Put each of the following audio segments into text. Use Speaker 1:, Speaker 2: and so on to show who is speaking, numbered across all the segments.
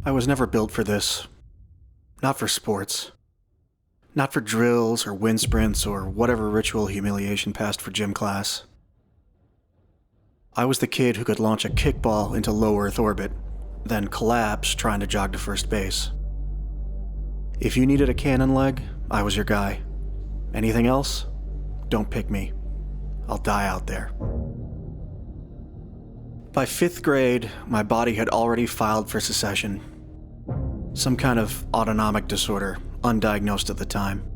Speaker 1: I was never built for this. Not for sports. Not for drills or wind sprints or whatever ritual humiliation passed for gym class. I was the kid who could launch a kickball into low Earth orbit, then collapse trying to jog to first base. If you needed a cannon leg, I was your guy. Anything else? Don't pick me. I'll die out there. By 5th grade, my body had already filed for secession. Some kind of autonomic disorder, undiagnosed at the time.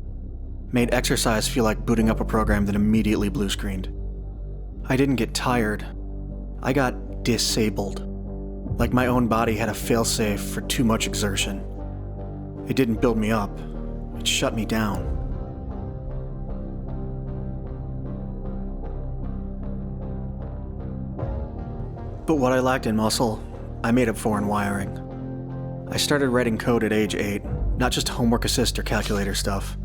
Speaker 1: Made exercise feel like booting up a program that immediately blue-screened. I didn't get tired. I got disabled. Like my own body had a failsafe for too much exertion. It didn't build me up. It shut me down. But what I lacked in muscle, I made up for in wiring. I started writing code at age 8, not just homework assist or calculator stuff.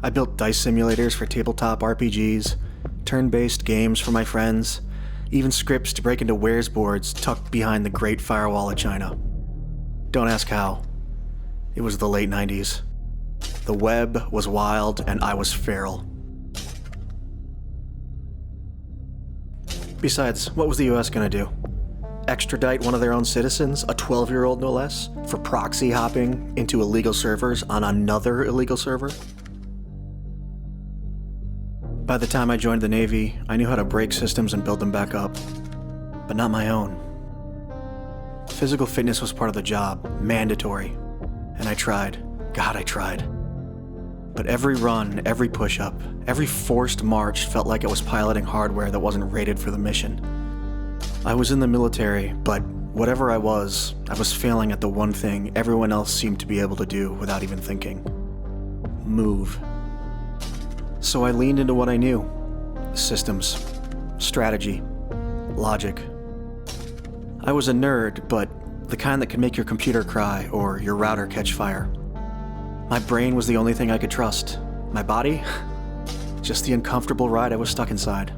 Speaker 1: I built dice simulators for tabletop RPGs, turn-based games for my friends, even scripts to break into Wares boards tucked behind the Great Firewall of China. Don't ask how. It was the late 90s. The web was wild and I was feral. Besides, what was the US gonna do? Extradite one of their own citizens, a 12-year-old no less, for proxy hopping into illegal servers on another illegal server? By the time I joined the Navy, I knew how to break systems and build them back up, but not my own. Physical fitness was part of the job, mandatory, and I tried. God, I tried. But every run, every push-up, every forced march felt like it was piloting hardware that wasn't rated for the mission. I was in the military, but whatever I was failing at the one thing everyone else seemed to be able to do without even thinking. Move. So I leaned into what I knew. Systems, strategy, logic. I was a nerd, but the kind that could make your computer cry or your router catch fire. My brain was the only thing I could trust. My body? Just the uncomfortable ride I was stuck inside.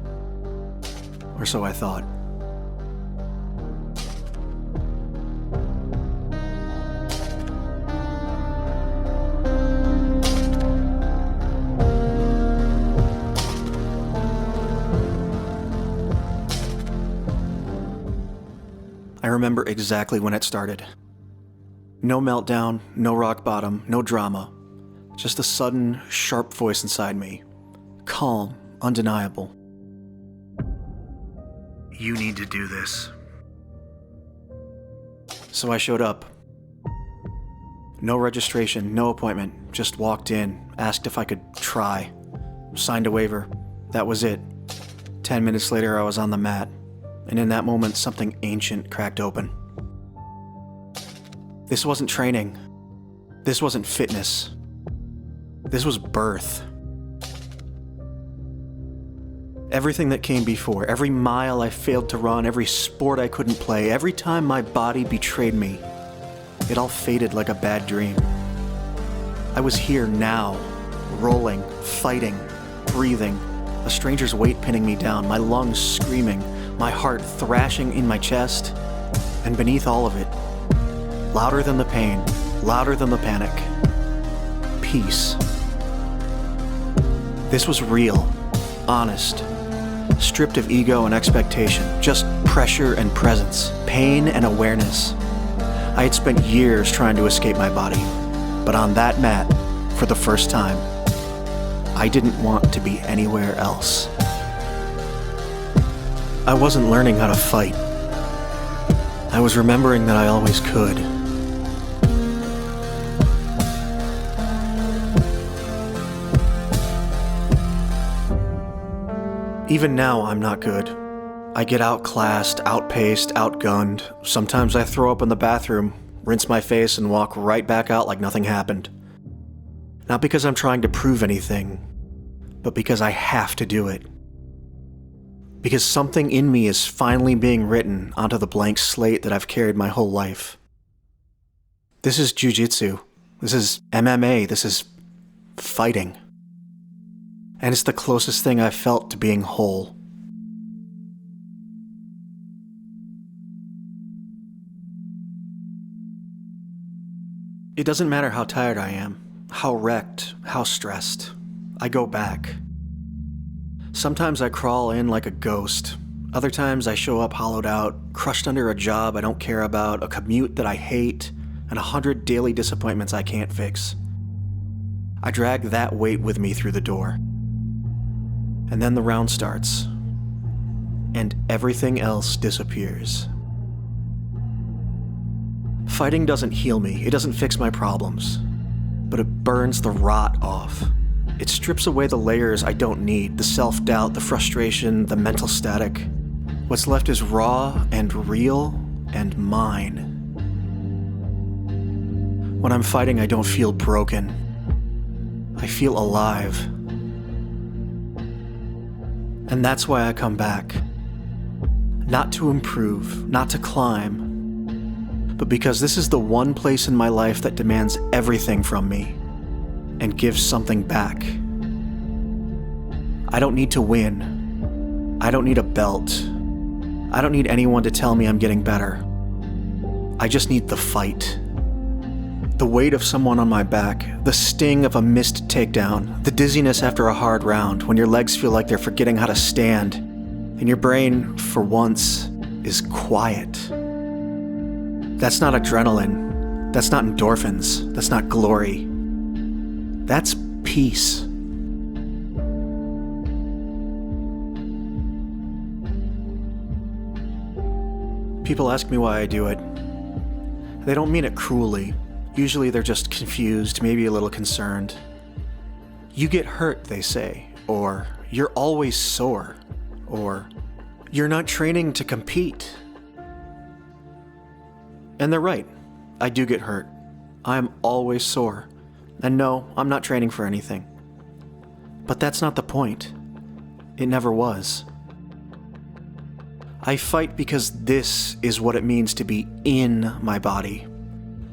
Speaker 1: Or so I thought. I remember exactly when it started. No meltdown, no rock bottom, no drama. Just a sudden, sharp voice inside me. Calm, undeniable. You need to do this. So I showed up. No registration, no appointment. Just walked in, asked if I could try. Signed a waiver. That was it. 10 minutes later, I was on the mat. And in that moment, something ancient cracked open. This wasn't training. This wasn't fitness. This was birth. Everything that came before, every mile I failed to run, every sport I couldn't play, every time my body betrayed me, it all faded like a bad dream. I was here now, rolling, fighting, breathing, a stranger's weight pinning me down, my lungs screaming, my heart thrashing in my chest, and beneath all of it, louder than the pain, louder than the panic, peace. This was real, honest, stripped of ego and expectation, just pressure and presence, pain and awareness. I had spent years trying to escape my body, but on that mat, for the first time, I didn't want to be anywhere else. I wasn't learning how to fight. I was remembering that I always could. Even now, I'm not good. I get outclassed, outpaced, outgunned. Sometimes I throw up in the bathroom, rinse my face, and walk right back out like nothing happened. Not because I'm trying to prove anything, but because I have to do it. Because something in me is finally being written onto the blank slate that I've carried my whole life. This is jiu-jitsu. This is MMA. This is fighting. And it's the closest thing I've felt to being whole. It doesn't matter how tired I am, how wrecked, how stressed. I go back. Sometimes I crawl in like a ghost. Other times I show up hollowed out, crushed under a job I don't care about, a commute that I hate, and 100 daily disappointments I can't fix. I drag that weight with me through the door. And then the round starts, and everything else disappears. Fighting doesn't heal me, it doesn't fix my problems, but it burns the rot off. It strips away the layers I don't need, the self-doubt, the frustration, the mental static. What's left is raw and real and mine. When I'm fighting, I don't feel broken. I feel alive. And that's why I come back. Not to improve, not to climb, but because this is the one place in my life that demands everything from me and gives something back. I don't need to win. I don't need a belt. I don't need anyone to tell me I'm getting better. I just need the fight. The weight of someone on my back, the sting of a missed takedown, the dizziness after a hard round when your legs feel like they're forgetting how to stand, and your brain, for once, is quiet. That's not adrenaline. That's not endorphins. That's not glory. That's peace. People ask me why I do it. They don't mean it cruelly. Usually they're just confused, maybe a little concerned. You get hurt, they say, or you're always sore, or you're not training to compete. And they're right. I do get hurt. I'm always sore. And no, I'm not training for anything. But that's not the point. It never was. I fight because this is what it means to be in my body.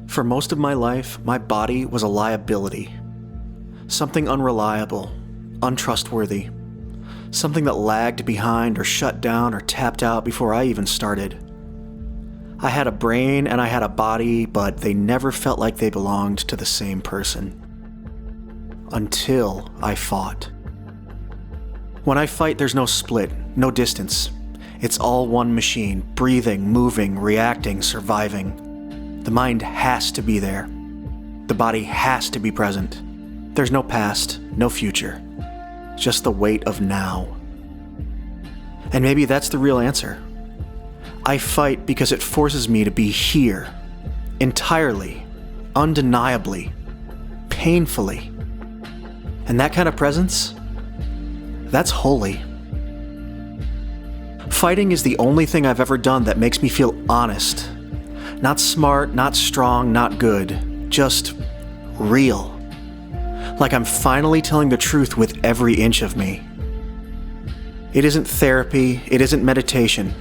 Speaker 1: For most of my life, my body was a liability. Something unreliable, untrustworthy. Something that lagged behind or shut down or tapped out before I even started. I had a brain and I had a body, but they never felt like they belonged to the same person. Until I fought. When I fight, there's no split, no distance. It's all one machine, breathing, moving, reacting, surviving. The mind has to be there. The body has to be present. There's no past, no future. Just the weight of now. And maybe that's the real answer. I fight because it forces me to be here. Entirely. Undeniably. Painfully. And that kind of presence? That's holy. Fighting is the only thing I've ever done that makes me feel honest. Not smart, not strong, not good. Just real. Like I'm finally telling the truth with every inch of me. It isn't therapy, it isn't meditation.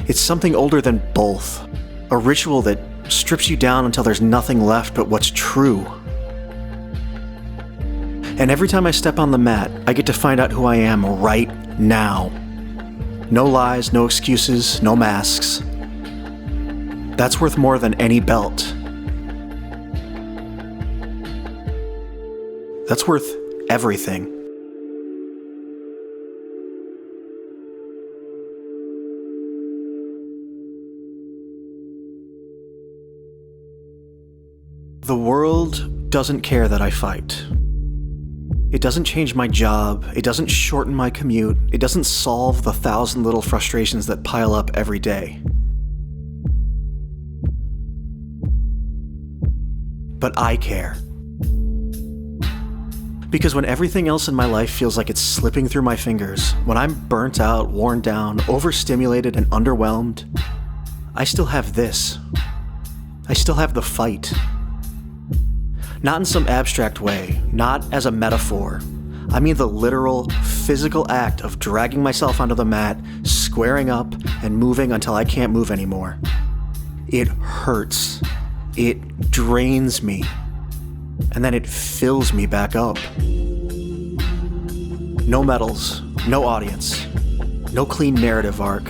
Speaker 1: It's something older than both. A ritual that strips you down until there's nothing left but what's true. And every time I step on the mat, I get to find out who I am right now. No lies, no excuses, no masks. That's worth more than any belt. That's worth everything. The world doesn't care that I fight. It doesn't change my job, it doesn't shorten my commute, it doesn't solve the 1,000 little frustrations that pile up every day. But I care. Because when everything else in my life feels like it's slipping through my fingers, when I'm burnt out, worn down, overstimulated, and underwhelmed, I still have this. I still have the fight. Not in some abstract way, not as a metaphor. I mean the literal, physical act of dragging myself onto the mat, squaring up, and moving until I can't move anymore. It hurts. It drains me. And then it fills me back up. No medals, no audience, no clean narrative arc.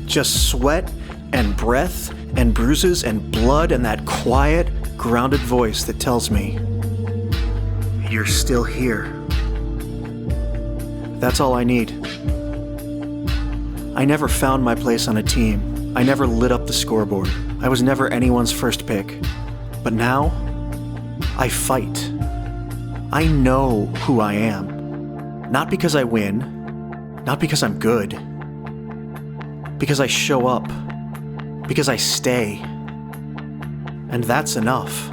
Speaker 1: Just sweat and breath and bruises and blood and that quiet, grounded voice that tells me, "You're still here." That's all I need. I never found my place on a team. I never lit up the scoreboard. I was never anyone's first pick. But now, I fight. I know who I am. Not because I win, not because I'm good. Because I show up. Because I stay. And that's enough.